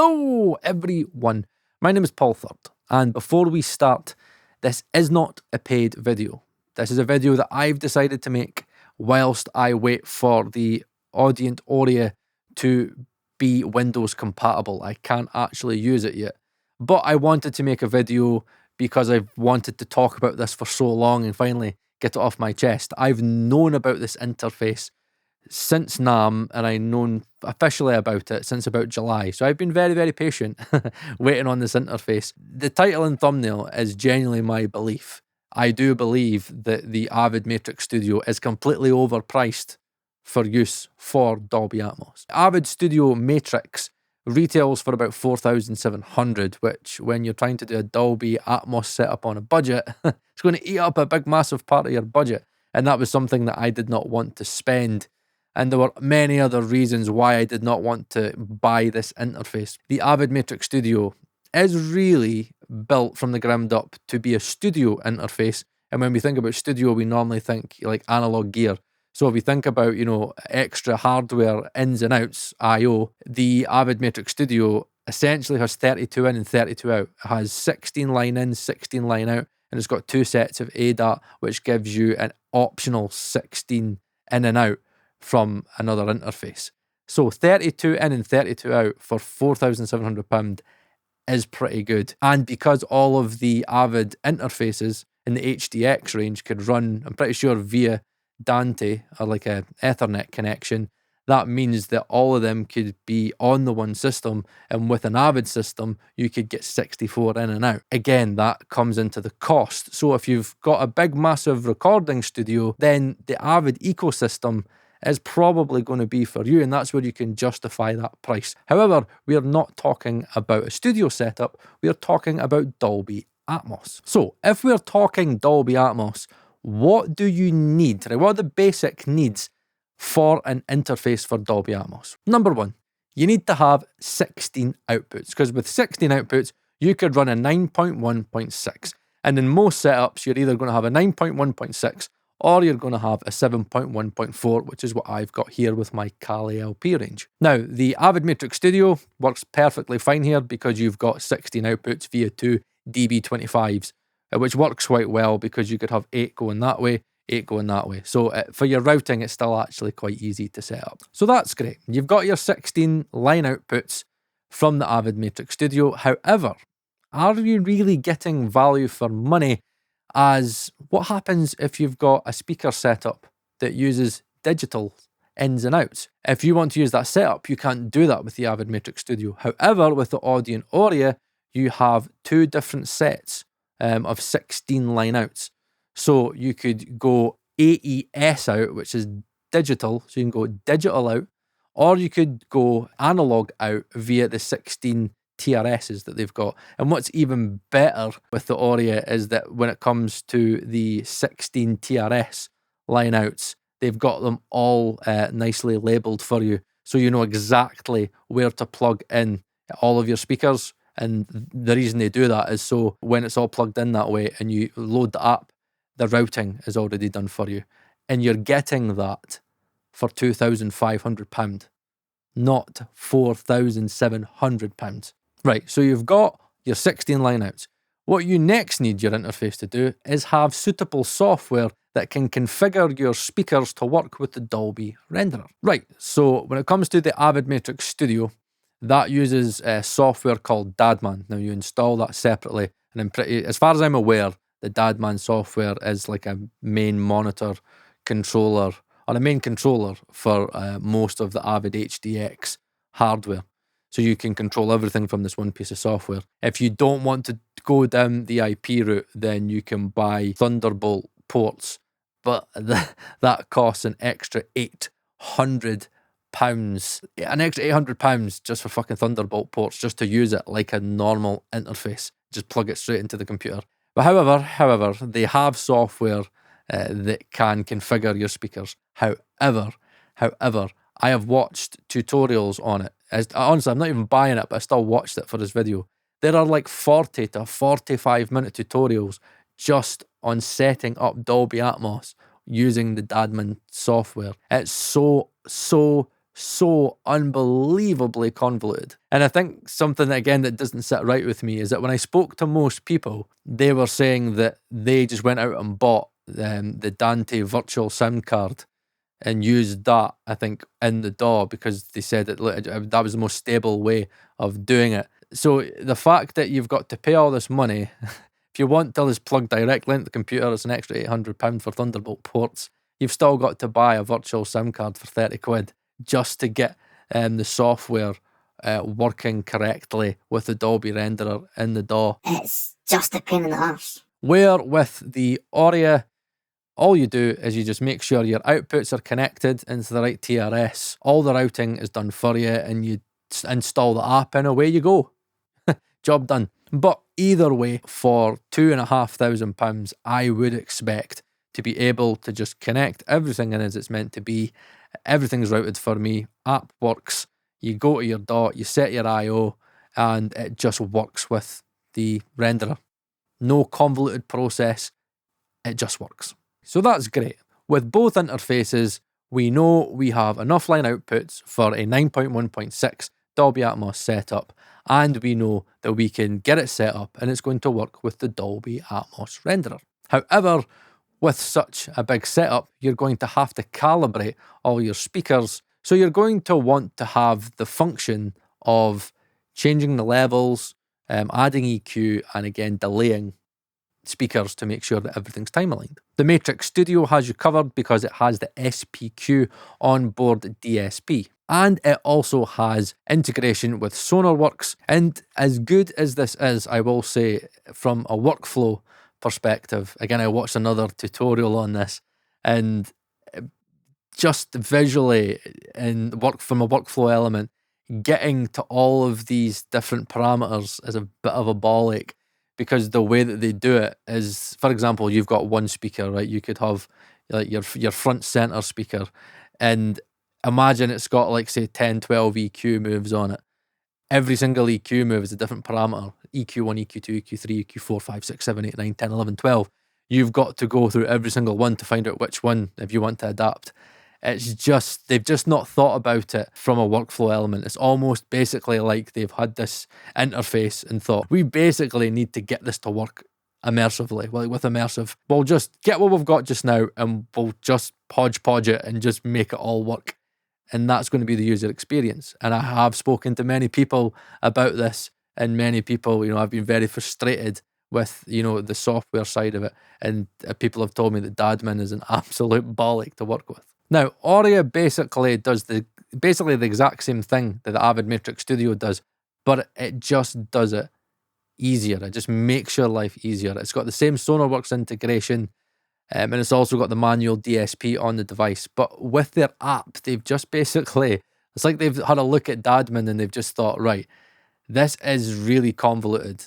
Hello everyone, my name is Paul Third, and before we start, this is not a paid video. This is a video that I've decided to make whilst I wait for the Audient Oria to be Windows compatible. I can't actually use it yet, but I wanted to make a video because I've wanted to talk about this for so long and finally get it off my chest. I've known about this interface since NAMM, and I've known officially about it since about July. So I've been very, very patient waiting on this interface. The title and thumbnail is genuinely my belief. I do believe that the Avid Matrix Studio is completely overpriced for use for Dolby Atmos. Avid Studio Matrix retails for about $4,700, which when you're trying to do a Dolby Atmos setup on a budget, it's going to eat up a big, massive part of your budget. And that was something that I did not want to spend. And there were many other reasons why I did not want to buy this interface. The Avid Matrix Studio is really built from the ground up to be a studio interface. And when we think about studio, we normally think like analog gear. So if we think about, extra hardware ins and outs, I/O, the Avid Matrix Studio essentially has 32 in and 32 out. It has 16 line in, 16 line out, and it's got two sets of ADAT, which gives you an optional 16 in and out from another interface. So 32 in and 32 out for £4,700 is pretty good. And because all of the Avid interfaces in the HDX range could run, I'm pretty sure via Dante or like a Ethernet connection, that means that all of them could be on the one system, and with an Avid system you could get 64 in and out. Again, that comes into the cost. So if you've got a big massive recording studio, then the Avid ecosystem is probably going to be for you, and that's where you can justify that price. However, we are not talking about a studio setup, we are talking about Dolby Atmos. So if we're talking Dolby Atmos, what do you need? What are the basic needs for an interface for Dolby Atmos? Number one, you need to have 16 outputs, because with 16 outputs, you could run a 9.1.6. And in most setups, you're either going to have a 9.1.6 or you're going to have a 7.1.4, which is what I've got here with my Kali LP range. Now, the Avid Matrix Studio works perfectly fine here because you've got 16 outputs via two DB25s, which works quite well because you could have 8 going that way, 8 going that way. So for your routing, it's still actually quite easy to set up. So that's great. You've got your 16 line outputs from the Avid Matrix Studio. However, are you really getting value for money? As what happens if you've got a speaker setup that uses digital ins and outs? If you want to use that setup, you can't do that with the Avid Matrix Studio. However, with the Audient Oria, you have two different sets of 16 line outs. So you could go AES out, which is digital, so you can go digital out, or you could go analog out via the 16 TRSs that they've got. And what's even better with the Oria is that when it comes to the 16 TRS line outs, they've got them all nicely labeled for you, so you know exactly where to plug in all of your speakers. And the reason they do that is so when it's all plugged in that way and you load the app, the routing is already done for you. And you're getting that for £2,500, not £4,700. Right, so you've got your 16 line outs. What you next need your interface to do is have suitable software that can configure your speakers to work with the Dolby renderer. Right, so when it comes to the Avid Matrix Studio, that uses a software called DADMAN. Now you install that separately, and as far as I'm aware, the DADMAN software is like a main monitor controller, or a main controller for most of the Avid HDX hardware. So you can control everything from this one piece of software. If you don't want to go down the IP route, then you can buy Thunderbolt ports, but that costs an extra £800. An extra £800 just for fucking Thunderbolt ports, just to use it like a normal interface. Just plug it straight into the computer. But however, they have software that can configure your speakers. However, I have watched tutorials on it. Honestly, I'm not even buying it, but I still watched it for this video. There are like 40 to 45 minute tutorials just on setting up Dolby Atmos using the DADMAN software. It's so so unbelievably convoluted. And I think something, again, that doesn't sit right with me is that when I spoke to most people, they were saying that they just went out and bought the Dante virtual sound card and used that, I think, in the DAW because they said that that was the most stable way of doing it. So the fact that you've got to pay all this money, if you want to just plug directly into the computer, it's an extra £800 for Thunderbolt ports. You've still got to buy a virtual sound card for 30 quid just to get the software working correctly with the Dolby renderer in the DAW. It's just a pain in the arse. Where with the Oria, all you do is you just make sure your outputs are connected into the right TRS. All the routing is done for you and you install the app and away you go. Job done. But either way, for £2,500, I would expect to be able to just connect everything in as it's meant to be. Everything's routed for me. App works. You go to your DAW, you set your I/O, and it just works with the renderer. No convoluted process. It just works. So that's great. With both interfaces, we know we have enough line outputs for a 9.1.6 Dolby Atmos setup, and we know that we can get it set up and it's going to work with the Dolby Atmos renderer. However, with such a big setup, you're going to have to calibrate all your speakers. So you're going to want to have the function of changing the levels, adding EQ, and again, delaying speakers to make sure that everything's time aligned. The Matrix Studio has you covered because it has the SPQ onboard DSP. And it also has integration with SonarWorks. And as good as this is, I will say, from a workflow perspective, again, I watched another tutorial on this, and just visually and from a workflow element, getting to all of these different parameters is a bit of a ball ache, because the way that they do it is, for example, you've got one speaker, right? You could have like your front center speaker, and imagine it's got like, say, 10, 12 EQ moves on it. Every single EQ move is a different parameter. EQ1, EQ2, EQ3, EQ4, 5, 6, 7, 8, 9, 10, 11, 12. You've got to go through every single one to find out which one, if you want to adapt. It's just, they've just not thought about it from a workflow element. It's almost basically like they've had this interface and thought, we basically need to get this to work immersively. Well, with immersive, we'll just get what we've got just now and we'll just hodgepodge it and just make it all work. And that's going to be the user experience. And I have spoken to many people about this, and many people, I've been very frustrated with, the software side of it. And people have told me that Dadman is an absolute bollock to work with. Now, Oria basically does the exact same thing that the Avid Matrix Studio does, but it just does it easier. It just makes your life easier. It's got the same SonarWorks integration, and it's also got the manual DSP on the device. But with their app, they've just basically, it's like they've had a look at Dadman and they've just thought, right, this is really convoluted.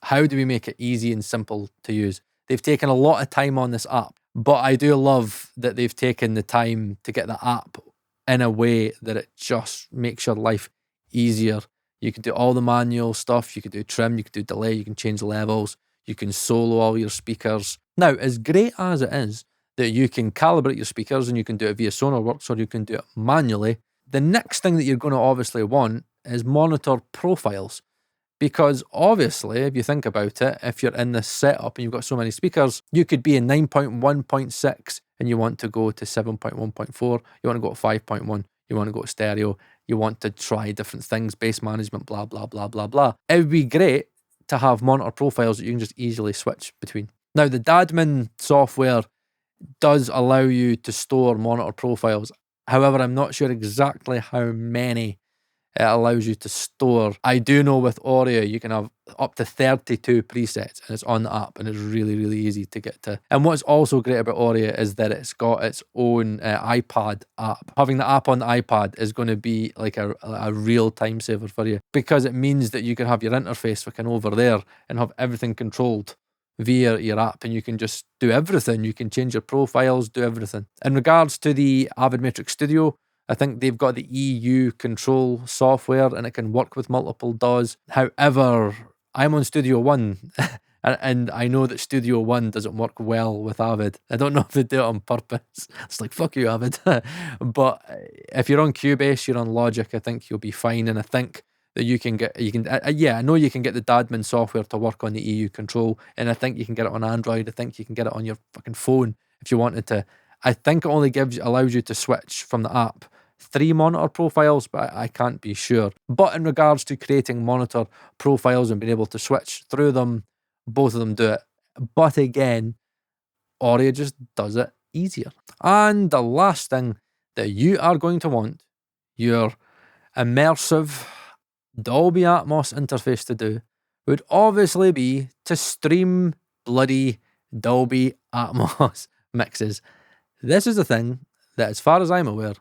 How do we make it easy and simple to use? They've taken a lot of time on this app, but I do love that they've taken the time to get the app in a way that it just makes your life easier. You can do all the manual stuff, you can do trim, you can do delay, you can change levels, you can solo all your speakers. Now, as great as it is that you can calibrate your speakers and you can do it via SonarWorks or you can do it manually, the next thing that you're going to obviously want is monitor profiles. Because obviously, if you think about it, if you're in this setup and you've got so many speakers, you could be in 9.1.6 and you want to go to 7.1.4, you want to go to 5.1, you want to go to stereo, you want to try different things, bass management, blah, blah, blah, blah, blah. It would be great to have monitor profiles that you can just easily switch between. Now, the Dadman software does allow you to store monitor profiles. However, I'm not sure exactly how many it allows you to store. I do know with Oria, you can have up to 32 presets and it's on the app and it's really, really easy to get to. And what's also great about Oria is that it's got its own iPad app. Having the app on the iPad is going to be like a real time saver for you, because it means that you can have your interface over there and have everything controlled via your app, and you can just do everything. You can change your profiles, do everything. In regards to the Avid Matrix Studio, I think they've got the EU control software and it can work with multiple DAWs. However, I'm on Studio One And I know that Studio One doesn't work well with Avid. I don't know if they do it on purpose. It's like, fuck you, Avid. But if you're on Cubase, you're on Logic, I think you'll be fine. And I think that I know you can get the Dadman software to work on the EU control. And I think you can get it on Android. I think you can get it on your fucking phone if you wanted to. I think it only allows you to switch from the app 3 monitor profiles, but I can't be sure. But in regards to creating monitor profiles and being able to switch through them, both of them do it. But again, Oria just does it easier. And the last thing that you are going to want your immersive Dolby ATMOS interface to do would obviously be to stream bloody Dolby ATMOS mixes. This is the thing that, as far as I'm aware,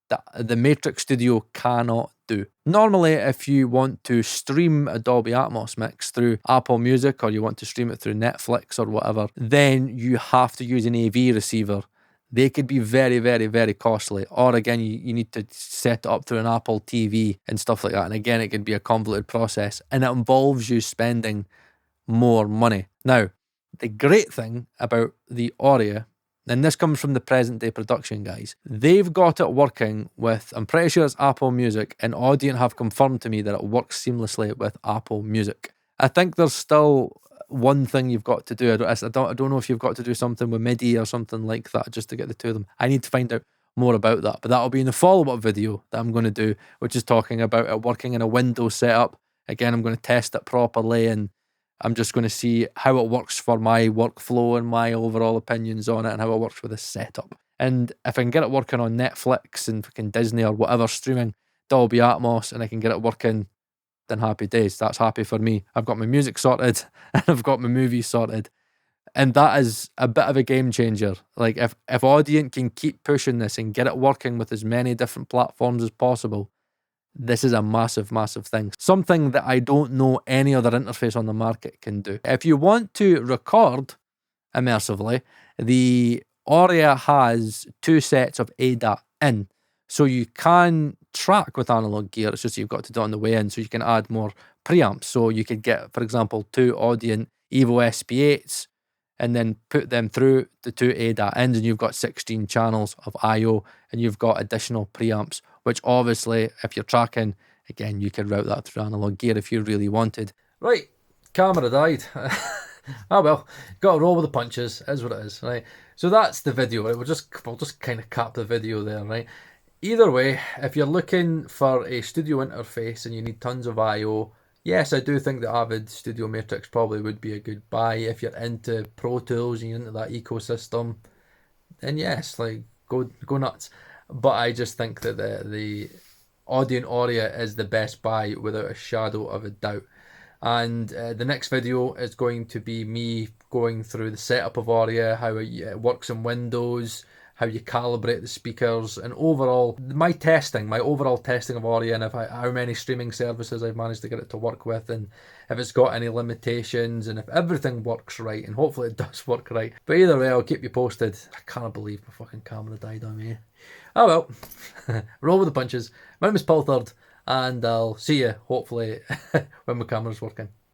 that the Matrix Studio cannot do. Normally, if you want to stream a Dolby Atmos mix through Apple Music, or you want to stream it through Netflix or whatever, then you have to use an AV receiver. They could be very, very, very costly. Or again, you need to set it up through an Apple TV and stuff like that. And again, it could be a convoluted process, and it involves you spending more money. Now, the great thing about the Oria, and this comes from the present day production guys, they've got it working with, I'm pretty sure it's Apple Music, and Audient have confirmed to me that it works seamlessly with Apple Music. I think there's still one thing you've got to do. I don't know if you've got to do something with MIDI or something like that just to get the two of them. I need to find out more about that, but that'll be in the follow-up video that I'm going to do, which is talking about it working in a Windows setup. Again, I'm going to test it properly, and I'm just going to see how it works for my workflow and my overall opinions on it, and how it works with this setup. And if I can get it working on Netflix and fucking Disney or whatever streaming Dolby Atmos, and I can get it working, then happy days. That's happy for me. I've got my music sorted and I've got my movies sorted. And that is a bit of a game changer. Like if Audient can keep pushing this and get it working with as many different platforms as possible, this is a massive, massive thing. Something that I don't know any other interface on the market can do. If you want to record immersively, the Oria has 2 sets of ADAT in. So you can track with analog gear. It's just you've got to do it on the way in, so you can add more preamps. So you could get, for example, 2 Audient Evo SP8s and then put them through the 2 ADAT ends, and you've got 16 channels of I/O, and you've got additional preamps, which obviously, if you're tracking, again, you could route that through analog gear if you really wanted. Right, camera died. Oh well, got to roll with the punches, is what it is, right? So that's the video, right? We'll just kind of cap the video there, right? Either way, if you're looking for a studio interface and you need tons of I/O, yes, I do think the Avid Studio Matrix probably would be a good buy. If you're into Pro Tools and you're into that ecosystem, then yes, like go nuts. But I just think that the Audient Oria is the best buy without a shadow of a doubt. And the next video is going to be me going through the setup of Oria, how it works in Windows, how you calibrate the speakers, and overall my overall testing of Oria, and how many streaming services I've managed to get it to work with, and if it's got any limitations, and if everything works right, and hopefully it does work right. But either way, I'll keep you posted. I can't believe my fucking camera died on me. Oh well, roll with the punches. My name is Paul Third, and I'll see you hopefully when my camera's working.